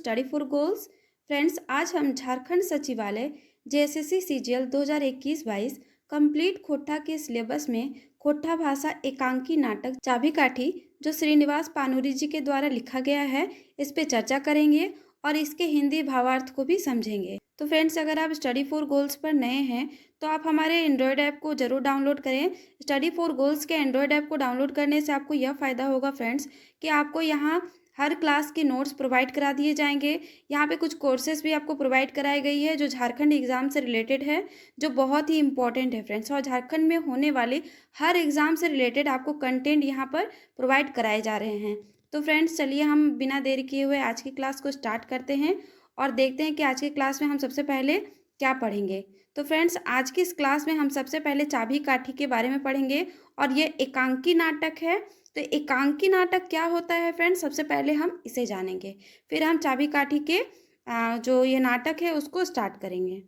Study for goals. Friends, आज हम झारखंड सचिवालय जेएसएससी सीजीएल 2021-22 कंप्लीट खोट्ठा के सिलेबस में खोट्ठा भाषा एकांकी नाटक चाबीकाठी जो श्रीनिवास पानूरी जी के द्वारा लिखा गया है, इस पे चर्चा करेंगे और इसके हिंदी भावार्थ को भी समझेंगे। तो फ्रेंड्स, अगर आप स्टडी फॉर गोल्स पर नए हैं तो आप हमारे एंड्रॉयड ऐप को ज़रूर डाउनलोड करें। स्टडी फॉर गोल्स के एंड्रॉयड ऐप को डाउनलोड करने से आपको यह फ़ायदा होगा फ्रेंड्स कि आपको यहाँ हर क्लास के नोट्स प्रोवाइड करा दिए जाएंगे। यहाँ पे कुछ कोर्सेज भी आपको प्रोवाइड कराई गई है जो झारखंड एग्ज़ाम से रिलेटेड है, जो बहुत ही इंपॉर्टेंट है फ्रेंड्स। और झारखंड में होने वाले हर एग्ज़ाम से रिलेटेड आपको कंटेंट यहाँ पर प्रोवाइड कराए जा रहे हैं। तो फ्रेंड्स, चलिए हम बिना देरी किए हुए आज की क्लास को स्टार्ट करते हैं और देखते हैं कि आज की क्लास में हम सबसे पहले क्या पढ़ेंगे। तो फ्रेंड्स, आज की इस क्लास में हम सबसे पहले चाबीकाठी के बारे में पढ़ेंगे और ये एकांकी नाटक है। तो एकांकी नाटक क्या होता है फ्रेंड्स, सबसे पहले हम इसे जानेंगे, फिर हम चाबीकाठी के जो ये नाटक है उसको स्टार्ट करेंगे।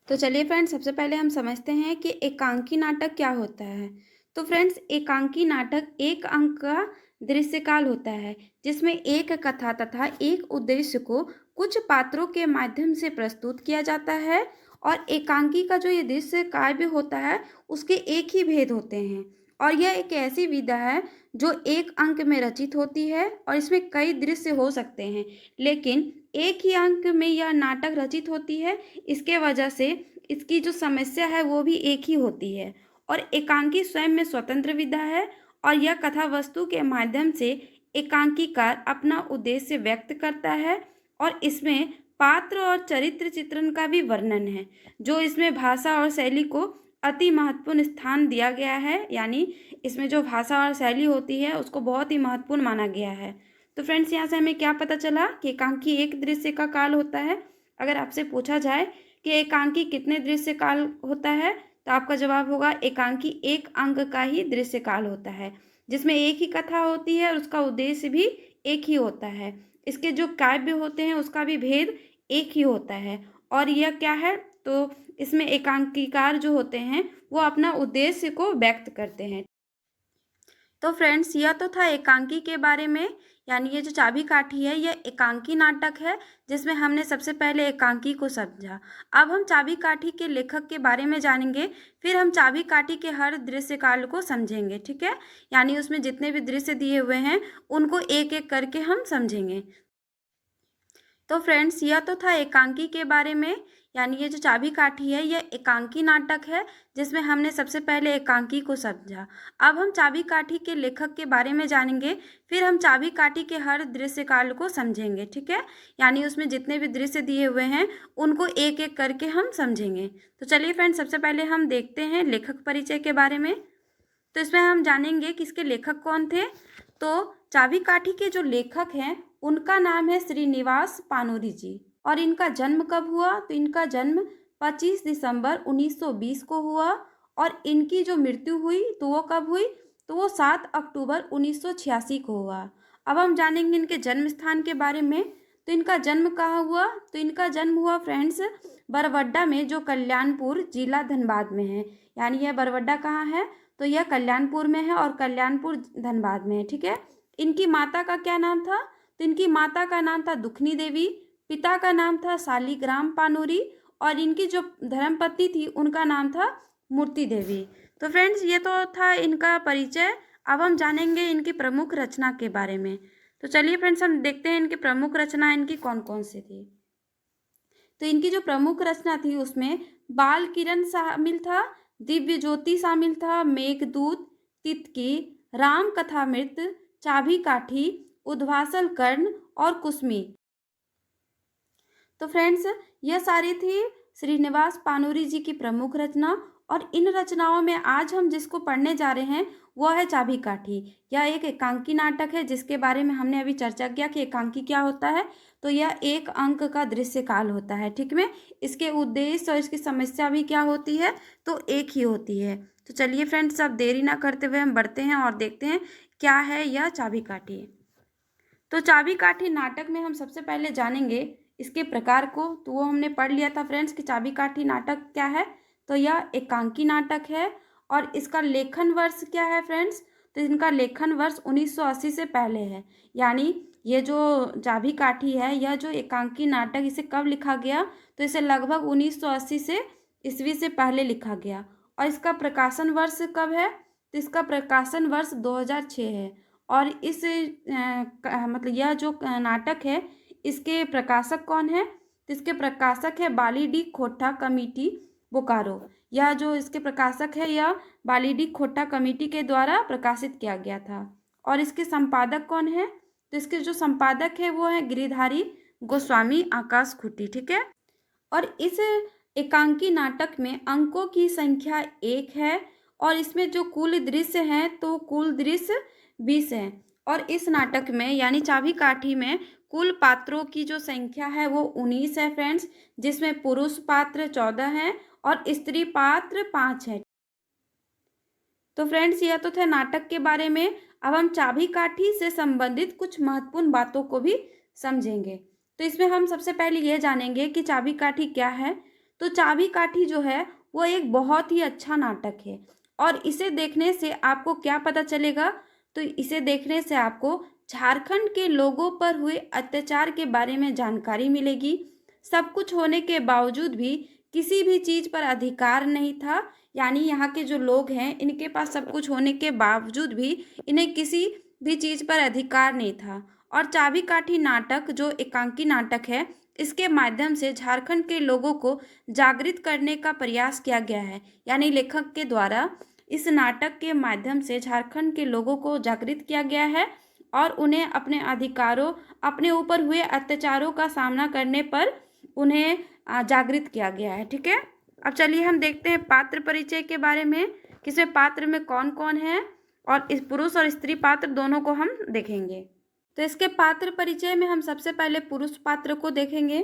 तो चलिए फ्रेंड्स, सबसे पहले हम समझते हैं कि एकांकी नाटक क्या होता है। तो फ्रेंड्स, एकांकी नाटक एक अंक का दृश्यकाल होता है जिसमें एक कथा तथा एक उद्देश्य को कुछ पात्रों के माध्यम से प्रस्तुत किया जाता है। और एकांकी का जो ये दृश्य काव्य होता है उसके एक ही भेद होते हैं और यह एक ऐसी विधा है जो एक अंक में रचित होती है और इसमें कई दृश्य हो सकते हैं, लेकिन एक ही अंक में यह नाटक रचित होती है। इसके वजह से इसकी जो समस्या है वो भी एक ही होती है और एकांकी स्वयं में स्वतंत्र विधा है और यह कथा वस्तु के माध्यम से एकांकीकार अपना उद्देश्य व्यक्त करता है और इसमें पात्र और चरित्र चित्रण का भी वर्णन है, जो इसमें भाषा और शैली को अति महत्वपूर्ण स्थान दिया गया है। यानी इसमें जो भाषा और शैली होती है उसको बहुत ही महत्वपूर्ण माना गया है। तो फ्रेंड्स, यहाँ से हमें क्या पता चला कि एकांकी एक दृश्य का काल होता है। अगर आपसे पूछा जाए कि एकांकी कितने दृश्य काल होता है तो आपका जवाब होगा एकांकी एक अंक का ही दृश्य काल होता है, जिसमें एक ही कथा होती है और उसका उद्देश्य भी एक ही होता है। इसके जो काव्य होते हैं उसका भी भेद एक ही होता है और यह क्या है, तो इसमें एकांकीकार जो होते हैं वो अपना उद्देश्य को व्यक्त करते हैं। तो फ्रेंड्स, यह तो था एकांकी के बारे में, यानी ये जो चाबीकाठी है यह एकांकी नाटक है जिसमें हमने सबसे पहले एकांकी को समझा। अब हम चाबीकाठी के लेखक के बारे में जानेंगे, फिर हम चाबीकाठी के हर दृश्य काल को समझेंगे, ठीक है। यानी उसमें जितने भी दृश्य दिए हुए हैं उनको एक एक करके हम समझेंगे। तो फ्रेंड्स, यह तो था एकांकी के बारे में, यानी ये जो चाबीकाठी है यह एकांकी नाटक है जिसमें हमने सबसे पहले एकांकी को समझा। अब हम चाबीकाठी के लेखक के बारे में जानेंगे, फिर हम चाबीकाठी के हर दृश्य काल को समझेंगे, ठीक है। यानी उसमें जितने भी दृश्य दिए हुए हैं उनको एक एक करके हम समझेंगे। तो चलिए फ्रेंड्स, सबसे पहले हम देखते हैं लेखक परिचय के बारे में। तो इसमें हम जानेंगे कि इसके लेखक कौन थे। तो चाबीकाठी के जो लेखक हैं उनका नाम है श्रीनिवास पानूरी जी। और इनका जन्म कब हुआ, तो इनका जन्म 25 दिसंबर 1920 को हुआ और इनकी जो मृत्यु हुई तो वो कब हुई, तो वो 7 अक्टूबर 1986 को हुआ। अब हम जानेंगे इनके जन्म स्थान के बारे में। तो इनका जन्म कहाँ हुआ, तो इनका जन्म हुआ फ्रेंड्स बरवड्डा में, जो कल्याणपुर जिला धनबाद में है। यानी यह बरवड्डा कहाँ है, तो यह कल्याणपुर में है और कल्याणपुर धनबाद में है, ठीक है। इनकी माता का क्या नाम था, तो इनकी माता का नाम था दुखनी देवी, पिता का नाम था शालिग्राम पानूरी और इनकी जो धर्मपत्नी थी उनका नाम था मूर्ति देवी। तो फ्रेंड्स, ये तो था इनका परिचय। अब हम जानेंगे इनकी प्रमुख रचना के बारे में। तो चलिए फ्रेंड्स, हम देखते हैं इनकी प्रमुख रचना इनकी कौन कौन सी थी। तो इनकी जो प्रमुख रचना थी उसमें बाल किरण शामिल था, दिव्य ज्योति शामिल था, मेघदूत, तितकी, राम कथामृत, चाबीकाठी, उद्वासल कर्ण और कुसमी। तो फ्रेंड्स, यह सारी थी श्रीनिवास पानूरी जी की प्रमुख रचना और इन रचनाओं में आज हम जिसको पढ़ने जा रहे हैं वो है चाबीकाठी। यह एक एकांकी नाटक है जिसके बारे में हमने अभी चर्चा किया कि एकांकी क्या होता है, तो यह एक अंक का दृश्य काल होता है, ठीक में। इसके उद्देश्य और इसकी समस्या भी क्या होती है, तो एक ही होती है। तो चलिए फ्रेंड्स, अब देरी ना करते हुए हम बढ़ते हैं और देखते हैं क्या है यह चाबीकाठी। तो चाबीकाठी नाटक में हम सबसे पहले जानेंगे इसके प्रकार को। तो वो हमने पढ़ लिया था फ्रेंड्स कि चाबीकाठी नाटक क्या है, तो यह एकांकी नाटक है और इसका लेखन वर्ष क्या है फ्रेंड्स, तो इनका लेखन वर्ष 1980 से पहले है। यानी ये जो चाभी काठी है, यह जो एकांकी नाटक, इसे कब लिखा गया? तो इसे लगभग 1980 से ईस्वी से पहले लिखा गया। और इसका प्रकाशन वर्ष कब है? तो इसका प्रकाशन वर्ष 2006 है। और इस मतलब यह जो नाटक है, इसके प्रकाशक कौन है? तो इसके प्रकाशक है बाली डी खोटा कमेटी, बोकारो। यह जो इसके प्रकाशक है, यह बाली डी खोटा कमेटी के द्वारा प्रकाशित किया गया था। और इसके संपादक कौन है? तो इसके जो संपादक है वो है गिरिधारी गोस्वामी आकाश खुटी। ठीक है। और इस एकांकी नाटक में अंकों की संख्या 1 है और इसमें जो कुल दृश्य हैं तो कुल दृश्य 20 हैं। और इस नाटक में यानी चाभी काठी में कुल पात्रों की जो संख्या है वो 19 है फ्रेंड्स, जिसमें पुरुष पात्र 14 हैं और स्त्री पात्र 5 हैं। तो फ्रेंड्स यह तो थे नाटक के बारे में। अब हम चाभी काठी से संबंधित कुछ महत्वपूर्ण बातों को भी समझेंगे। तो इसमें हम सबसे पहले यह जानेंगे कि चाभी काठी क्या है। तो चाभी काठी जो है वो एक बहुत ही अच्छा नाटक है और इसे देखने से आपको क्या पता चलेगा? तो इसे देखने से आपको झारखंड के लोगों पर हुए अत्याचार के बारे में जानकारी मिलेगी। सब कुछ होने के बावजूद भी किसी भी चीज़ पर अधिकार नहीं था। यानी यहाँ के जो लोग हैं इनके पास सब कुछ होने के बावजूद भी इन्हें किसी भी चीज़ पर अधिकार नहीं था। और चाभी काठी नाटक जो एकांकी नाटक है, इसके माध्यम से झारखंड के लोगों को जागृत करने का प्रयास किया गया है। यानी लेखक के द्वारा इस नाटक के माध्यम से झारखंड के लोगों को जागृत किया गया है और उन्हें अपने अधिकारों, अपने ऊपर हुए अत्याचारों का सामना करने पर उन्हें जागृत किया गया है। ठीक है। अब चलिए हम देखते हैं पात्र परिचय के बारे में, किसमें पात्र में कौन कौन है और इस पुरुष और स्त्री पात्र दोनों को हम देखेंगे। तो इसके पात्र परिचय में हम सबसे पहले पुरुष पात्र को देखेंगे।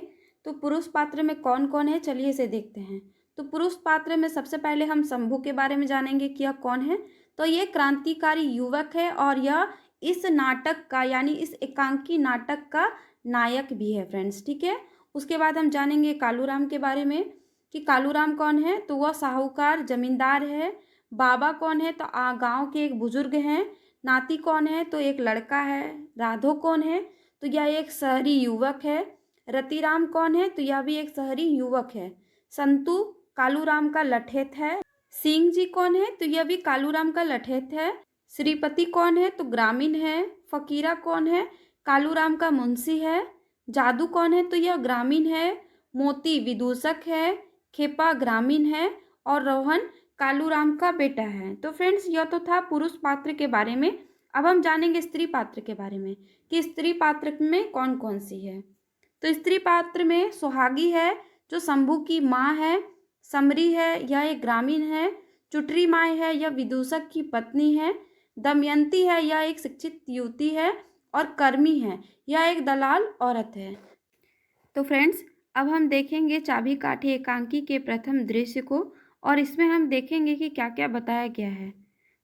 तो पुरुष पात्र में कौन कौन है, चलिए इसे देखते हैं। तो पुरुष पात्र में सबसे पहले हम शंभू के बारे में जानेंगे कि यह कौन है। तो ये क्रांतिकारी युवक है और यह इस नाटक का यानी इस एकांकी नाटक का नायक भी है फ्रेंड्स। ठीक है। उसके बाद हम जानेंगे कालूराम के बारे में कि कालूराम कौन है। तो वह साहूकार जमींदार है। बाबा कौन है? तो गांव के एक बुजुर्ग हैं। नाती कौन है? तो एक लड़का है। राधो कौन है? तो यह एक शहरी युवक है। रतिराम कौन है? तो यह भी एक शहरी युवक है। संतू कालूराम का लठेत है। सिंह जी कौन है? तो यह भी कालूराम का लठेत है। श्रीपति कौन है? तो ग्रामीण है। फकीरा कौन है? कालूराम का मुंशी है। जादू कौन है? तो यह ग्रामीण है। मोती विदूषक है। खेपा ग्रामीण है और रोहन कालूराम का बेटा है। तो फ्रेंड्स यह तो था पुरुष पात्र के बारे में। अब हम जानेंगे स्त्री पात्र के बारे में कि स्त्री पात्र में कौन कौन सी है। तो स्त्री पात्र में सुहागी है जो शंभू की माँ है। समरी है, यह एक ग्रामीण है। चुटरी माई है, यह विदूषक की पत्नी है। दमयंती है, यह एक शिक्षित युवती है। और कर्मी है, यह एक दलाल औरत है। तो फ्रेंड्स अब हम देखेंगे चाभी काठी एकांकी के प्रथम दृश्य को और इसमें हम देखेंगे कि क्या क्या बताया गया है।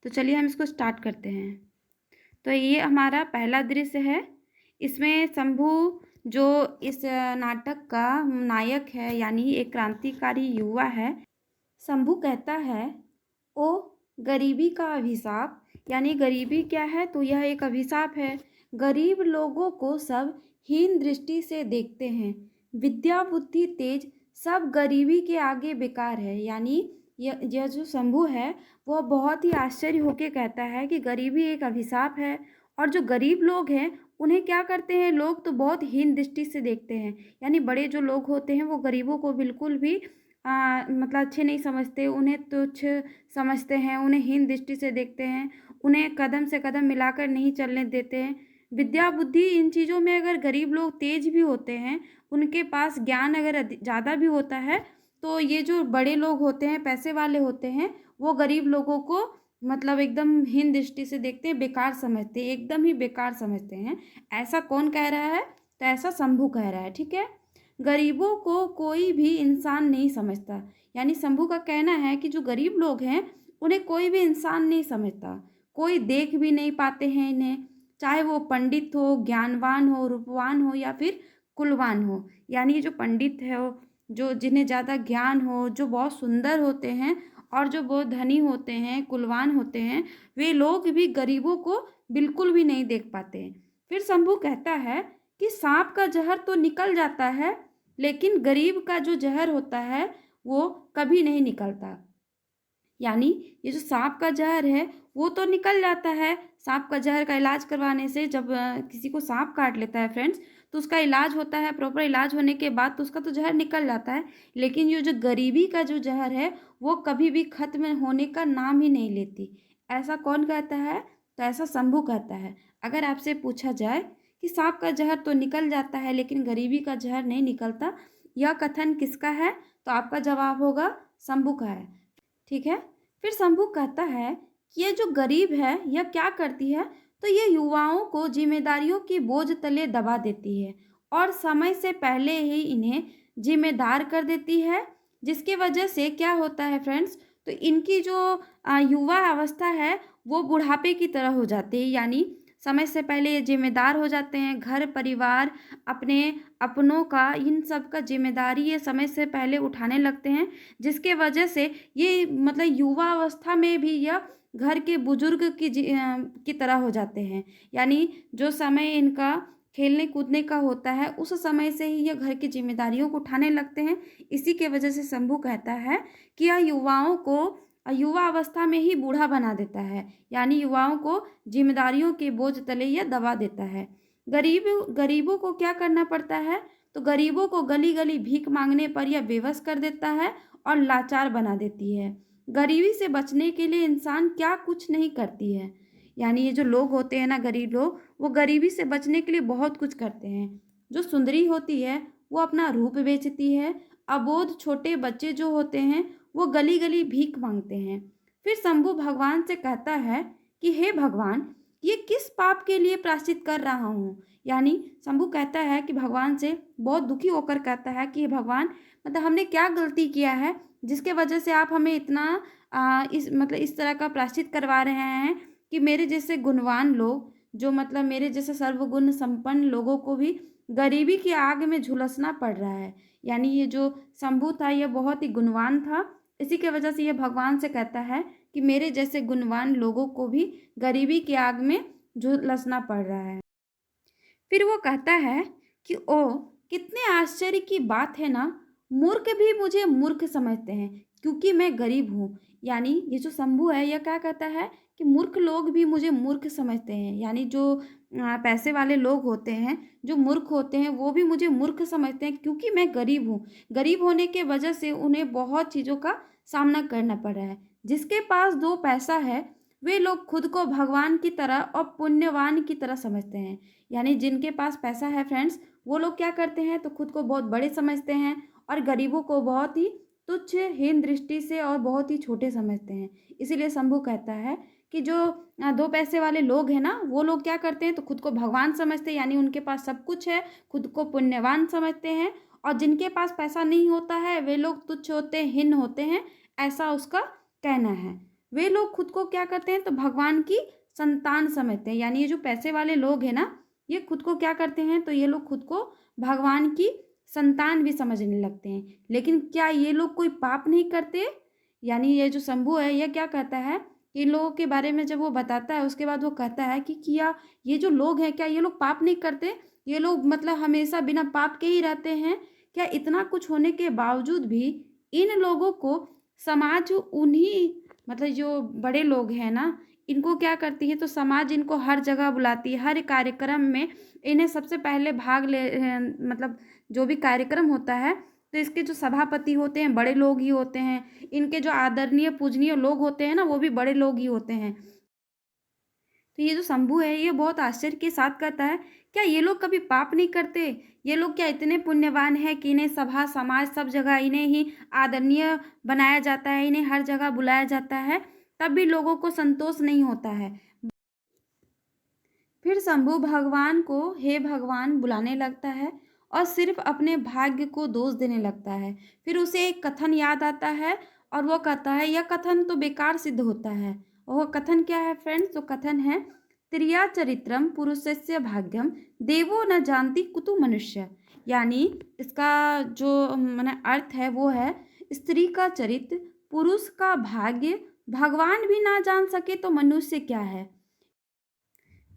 तो चलिए हम इसको स्टार्ट करते हैं। तो ये हमारा पहला दृश्य है। इसमें शंभू जो इस नाटक का नायक है यानी एक क्रांतिकारी युवा है, शंभू कहता है, ओ गरीबी का अभिशाप। यानी गरीबी क्या है? तो यह एक अभिशाप है। गरीब लोगों को सब हीन दृष्टि से देखते हैं। विद्या बुद्धि तेज सब गरीबी के आगे बेकार है। यानी यह जो शंभू है वह बहुत ही आश्चर्य होकर कहता है कि गरीबी एक अभिशाप है और जो गरीब लोग हैं उन्हें क्या करते हैं लोग? तो बहुत हीन दृष्टि से देखते हैं। यानी बड़े जो लोग होते हैं वो गरीबों को बिल्कुल भी मतलब अच्छे नहीं समझते, उन्हें तुच्छ समझते हैं, उन्हें हीन दृष्टि से देखते हैं, उन्हें कदम से कदम मिलाकर नहीं चलने देते हैं। विद्या बुद्धि इन चीज़ों में अगर गरीब लोग तेज भी होते हैं, उनके पास ज्ञान अगर ज़्यादा भी होता है, तो ये जो बड़े लोग होते हैं, पैसे वाले होते हैं, वो गरीब लोगों को मतलब एकदम हीन दृष्टि से देखते हैं, बेकार समझते हैं, एकदम ही बेकार समझते हैं। ऐसा कौन कह रहा है? तो ऐसा शंभू कह रहा है। ठीक है। गरीबों को कोई भी इंसान नहीं समझता। यानी शंभू का कहना है कि जो गरीब लोग हैं उन्हें कोई भी इंसान नहीं समझता, कोई देख भी नहीं पाते हैं इन्हें, चाहे वो पंडित हो, ज्ञानवान हो, रूपवान हो या फिर कुलवान हो। यानी जो पंडित है जो जिन्हें ज़्यादा ज्ञान हो, जो बहुत सुंदर होते हैं और जो बहुत धनी होते हैं, कुलवान होते हैं, वे लोग भी गरीबों को बिल्कुल भी नहीं देख पाते हैं। फिर शंभू कहता है कि सांप का जहर तो निकल जाता है, लेकिन गरीब का जो जहर होता है वो कभी नहीं निकलता। यानी ये जो सांप का जहर है वो तो निकल जाता है। सांप का जहर का इलाज करवाने से, जब किसी को सांप काट लेता है फ्रेंड्स, तो उसका इलाज होता है, प्रॉपर इलाज होने के बाद तो उसका तो जहर निकल जाता है। लेकिन ये जो गरीबी का जो जहर है वो कभी भी खत्म होने का नाम ही नहीं लेती। ऐसा कौन कहता है? तो ऐसा शंभू कहता है। अगर आपसे पूछा जाए कि सांप का जहर तो निकल जाता है लेकिन गरीबी का जहर नहीं निकलता, यह कथन किसका है? तो आपका जवाब होगा शंभू का है। ठीक है। फिर शंभू कहता है कि ये जो गरीब है यह क्या करती है? तो ये युवाओं को जिम्मेदारियों की बोझ तले दबा देती है और समय से पहले ही इन्हें जिम्मेदार कर देती है, जिसकी वजह से क्या होता है फ्रेंड्स? तो इनकी जो युवा अवस्था है वो बुढ़ापे की तरह हो जाती है। यानी समय से पहले ये जिम्मेदार हो जाते हैं, घर परिवार अपने अपनों का, इन सब का जिम्मेदारी ये समय से पहले उठाने लगते हैं, जिसके वजह से ये मतलब युवा अवस्था में भी यह घर के बुजुर्ग की तरह हो जाते हैं। यानी जो समय इनका खेलने कूदने का होता है उस समय से ही यह घर की जिम्मेदारियों को उठाने लगते हैं। इसी के वजह से शंभू कहता है कि यह युवाओं को युवा अवस्था में ही बूढ़ा बना देता है। यानी युवाओं को जिम्मेदारियों के बोझ तले यह दबा देता है। गरीबों को क्या करना पड़ता है? तो गरीबों को गली गली भीख मांगने पर यह बेबस कर देता है और लाचार बना देती है। गरीबी से बचने के लिए इंसान क्या कुछ नहीं करती है। यानी ये जो लोग होते हैं ना, गरीब लोग, वो गरीबी से बचने के लिए बहुत कुछ करते हैं। जो सुंदरी होती है वो अपना रूप बेचती है। अबोध छोटे बच्चे जो होते हैं वो गली गली भीख मांगते हैं। फिर शंभू भगवान से कहता है कि हे भगवान, ये किस पाप के लिए प्रायश्चित कर रहा हूँ? यानी शंभू कहता है कि भगवान से बहुत दुखी होकर कहता है कि हे भगवान, मतलब हमने क्या गलती किया है जिसके वजह से आप हमें इतना इस तरह का प्रायश्चित करवा रहे हैं कि मेरे जैसे गुणवान लोग, जो मतलब मेरे जैसे सर्वगुण संपन्न लोगों को भी गरीबी की आग में झुलसना पड़ रहा है। यानी ये जो शंभू था यह बहुत ही गुणवान था, इसी के वजह से यह भगवान से कहता है कि मेरे जैसे गुणवान लोगों को भी गरीबी की आग में झुलसना पड़ रहा है। फिर वो कहता है कि ओ, कितने आश्चर्य की बात है ना, मूर्ख भी मुझे मूर्ख समझते हैं क्योंकि मैं गरीब हूँ। यानी ये जो शंभू है यह क्या कहता है कि मूर्ख लोग भी मुझे मूर्ख समझते हैं। यानी जो पैसे वाले लोग होते हैं, जो मूर्ख होते हैं, वो भी मुझे मूर्ख समझते हैं क्योंकि मैं गरीब हूँ। गरीब होने के वजह से उन्हें बहुत चीज़ों का सामना करना पड़ रहा है। जिसके पास दो पैसा है वे लोग खुद को भगवान की तरह और पुण्यवान की तरह समझते हैं। यानी जिनके पास पैसा है फ्रेंड्स, वो लोग क्या करते हैं तो खुद को बहुत बड़े समझते हैं और गरीबों को बहुत ही तुच्छ हीन दृष्टि से और बहुत ही छोटे समझते हैं। इसीलिए शंभू कहता है कि जो दो पैसे वाले लोग हैं ना, वो लोग क्या करते हैं तो खुद को भगवान समझते हैं, यानी उनके पास सब कुछ है, खुद को पुण्यवान समझते हैं। और जिनके पास पैसा नहीं होता है वे लोग तुच्छ होते हैं, हीन होते हैं, ऐसा उसका कहना है। वे लोग खुद को क्या करते हैं तो भगवान की संतान समझते हैं। यानी ये जो पैसे वाले लोग हैं ना, ये खुद को क्या करते हैं तो ये लोग खुद को भगवान की संतान भी समझने लगते हैं। लेकिन क्या ये लोग कोई पाप नहीं करते? यानी ये जो शंभू है यह क्या कहता है, इन लोगों के बारे में जब वो बताता है उसके बाद वो कहता है कि क्या ये जो लोग हैं क्या ये लोग पाप नहीं करते? ये लोग मतलब हमेशा बिना पाप के ही रहते हैं क्या? इतना कुछ होने के बावजूद भी इन लोगों को समाज उन्हीं मतलब जो बड़े लोग हैं ना, इनको क्या करती है तो समाज इनको हर जगह बुलाती है, हर कार्यक्रम में इन्हें सबसे पहले भाग ले मतलब जो भी कार्यक्रम होता है तो इसके जो सभापति होते हैं बड़े लोग ही होते हैं। इनके जो आदरणीय पूजनीय लोग होते हैं ना, वो भी बड़े लोग ही होते हैं। तो ये जो शंभू है ये बहुत आश्चर्य के साथ कहता है, क्या ये लोग कभी पाप नहीं करते? ये लोग क्या इतने पुण्यवान हैं कि इन्हें सभा समाज सब जगह इन्हें ही आदरणीय बनाया जाता है, इन्हें हर जगह बुलाया जाता है, तब भी लोगों को संतोष नहीं होता है। फिर शंभू भगवान को हे भगवान बुलाने लगता है और सिर्फ अपने भाग्य को दोष देने लगता है। फिर उसे एक कथन याद आता है और वो कहता है यह कथन तो बेकार सिद्ध होता है। और वो कथन क्या है फ्रेंड्स? तो कथन है त्रिया चरित्रम पुरुषस्य भाग्यम देवो न जानती कुतु मनुष्य। यानी इसका जो माने अर्थ है वो है स्त्री का चरित्र, पुरुष का भाग्य भगवान भी ना जान सके तो मनुष्य क्या है।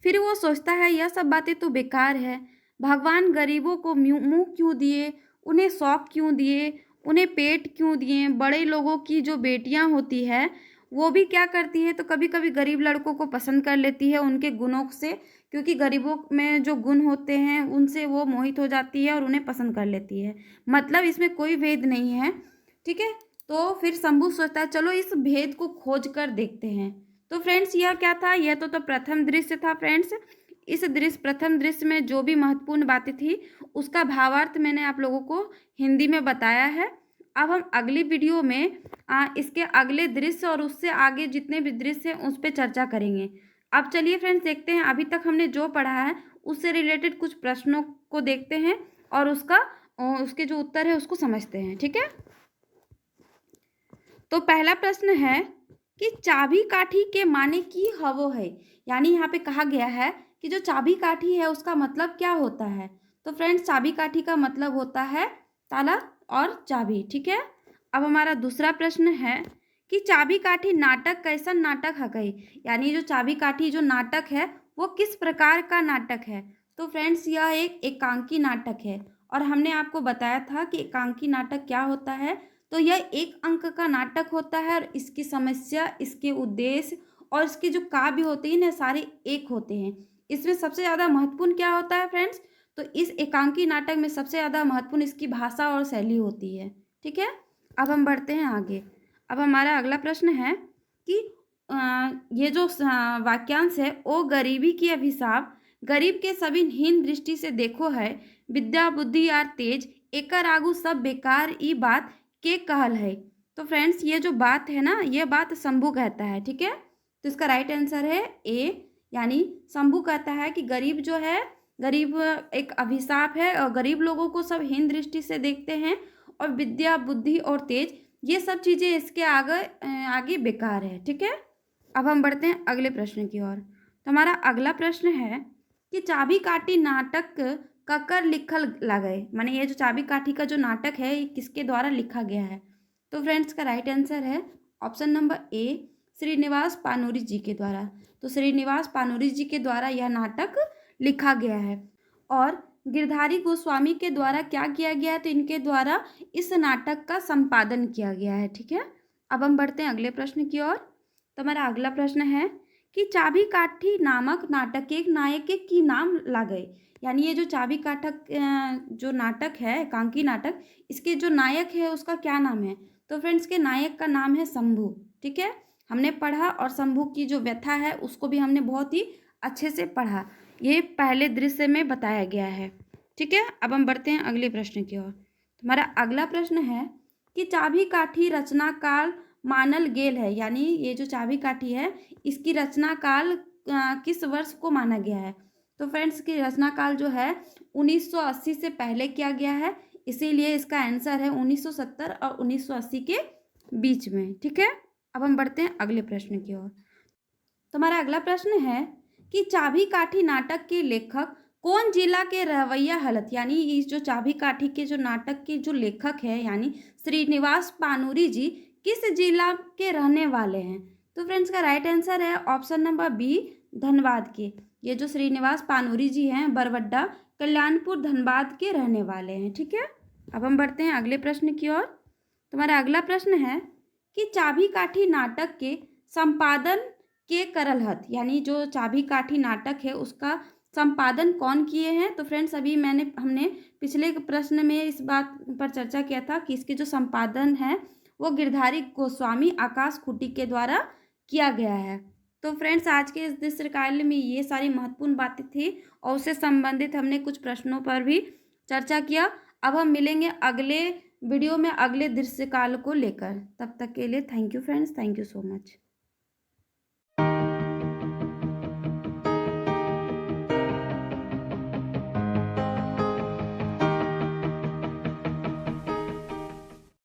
फिर वो सोचता है यह सब बातें तो बेकार है। भगवान गरीबों को मुंह क्यों दिए, उन्हें शौक क्यों दिए, उन्हें पेट क्यों दिए। बड़े लोगों की जो बेटियां होती है वो भी क्या करती है, तो कभी कभी गरीब लड़कों को पसंद कर लेती है उनके गुणों से, क्योंकि गरीबों में जो गुण होते हैं उनसे वो मोहित हो जाती है और उन्हें पसंद कर लेती है। मतलब इसमें कोई भेद नहीं है, ठीक है। तो फिर शंभू सोचता है चलो इस भेद को खोज कर देखते हैं। तो फ्रेंड्स यह क्या था, यह तो प्रथम दृश्य था फ्रेंड्स। इस प्रथम दृश्य में जो भी महत्वपूर्ण बातें थी उसका भावार्थ मैंने आप लोगों को हिंदी में बताया है। अब हम अगली वीडियो में इसके अगले दृश्य और उससे आगे जितने भी दृश्य हैं उस पर चर्चा करेंगे। अब चलिए फ्रेंड्स देखते हैं अभी तक हमने जो पढ़ा है उससे रिलेटेड कुछ प्रश्नों को देखते हैं और उसके जो उत्तर है उसको समझते हैं, ठीक है। तो पहला प्रश्न है कि चाबी काठी के माने की हवो है। यानी यहाँ पे कहा गया है कि जो चाबी काठी है उसका मतलब क्या होता है। तो फ्रेंड्स चाबी काठी का मतलब होता है ताला और चाबी, ठीक है। अब हमारा दूसरा प्रश्न है कि चाबी काठी नाटक कैसा नाटक है गई। यानी जो चाबी काठी जो नाटक है वो किस प्रकार का नाटक है। तो फ्रेंड्स यह एक एकांकी नाटक है और हमने आपको बताया था कि एकांकी नाटक क्या होता है। तो यह एक अंक का नाटक होता है और इसकी समस्या, इसके उद्देश्य और इसके जो काव्य होते हैं ना सारे एक होते हैं। इसमें सबसे ज़्यादा महत्वपूर्ण क्या होता है फ्रेंड्स, तो इस एकांकी नाटक में सबसे ज़्यादा महत्वपूर्ण इसकी भाषा और शैली होती है, ठीक है। अब हम बढ़ते हैं आगे। अब हमारा अगला प्रश्न है कि ये जो वाक्यांश है ओ गरीबी की अभिशाप, गरीब के सभी हीन दृष्टि से देखो है, विद्या बुद्धि और तेज एकर आगू सब बेकार ई बात के कहल है। तो फ्रेंड्स ये जो बात है ना ये बात शंभू कहता है, ठीक है। तो इसका राइट आंसर है ए, यानी शंभू कहता है कि गरीब जो है, गरीब एक अभिशाप है और गरीब लोगों को सब हीन दृष्टि से देखते हैं और विद्या बुद्धि और तेज ये सब चीज़ें इसके आगे बेकार है, ठीक है। अब हम बढ़ते हैं अगले प्रश्न की ओर। तो हमारा अगला प्रश्न है कि चाबी काठी नाटक ककर लिखल लागे। माने ये जो चाबी काठी का जो नाटक है ये किसके द्वारा लिखा गया है। तो फ्रेंड्स का राइट आंसर है option number A, Srinivas Panuri जी के द्वारा। तो श्रीनिवास पानूरी जी के द्वारा यह नाटक लिखा गया है। और गिरधारी गोस्वामी के द्वारा क्या किया गया है, तो इनके द्वारा इस नाटक का संपादन किया गया है, ठीक है। अब हम बढ़ते हैं अगले प्रश्न की ओर। तो हमारा अगला प्रश्न है कि चाबी काठी नामक नाटक के एक नायक के की नाम लागे। यानी ये जो चाबी काठक जो नाटक है एकांकी नाटक, इसके जो नायक है उसका क्या नाम है। तो फ्रेंड्स के नायक का नाम है शंभू, ठीक है। हमने पढ़ा और शंभू की जो व्यथा है उसको भी हमने बहुत ही अच्छे से पढ़ा, ये पहले दृश्य में बताया गया है, ठीक है। अब हम बढ़ते हैं अगले प्रश्न की ओर। हमारा अगला प्रश्न है कि चाबी काठी रचना काल मानल गेल है। यानी ये जो चाबी काठी है इसकी रचना काल किस वर्ष को माना गया है। तो फ्रेंड्स की रचना काल जो है 1980 से पहले किया गया है, इसीलिए इसका आंसर है 1970 और 1980 के बीच में, ठीक है। अब हम बढ़ते हैं अगले प्रश्न की ओर। तो हमारा अगला प्रश्न है कि चाबी काठी नाटक के लेखक कौन जिला के रहवैया हलत। यानी इस जो चाबी काठी के जो नाटक के जो लेखक है यानी श्रीनिवास पानूरी जी किस जिला के रहने वाले हैं। तो फ्रेंड्स का राइट आंसर है ऑप्शन नंबर बी, धनबाद के। ये जो श्रीनिवास पानूरी जी हैं बरवड्डा कल्याणपुर धनबाद के रहने वाले हैं, ठीक है। अब हम बढ़ते हैं अगले प्रश्न की ओर। तुम्हारा अगला प्रश्न है कि चाबी काठी नाटक के संपादन के करल हत। यानी जो चाबी काठी नाटक है उसका संपादन कौन किए हैं। तो फ्रेंड्स अभी हमने पिछले प्रश्न में इस बात पर चर्चा किया था कि इसके जो संपादन है वो गिरधारी गोस्वामी आकाश खूटी के द्वारा किया गया है। तो फ्रेंड्स आज के इस दृश्यकाव्य में ये सारी महत्वपूर्ण बातें थी और उससे संबंधित हमने कुछ प्रश्नों पर भी चर्चा किया। अब हम मिलेंगे अगले वीडियो में अगले दृश्यकाल को लेकर। तब तक के लिए thank you friends, thank you so much.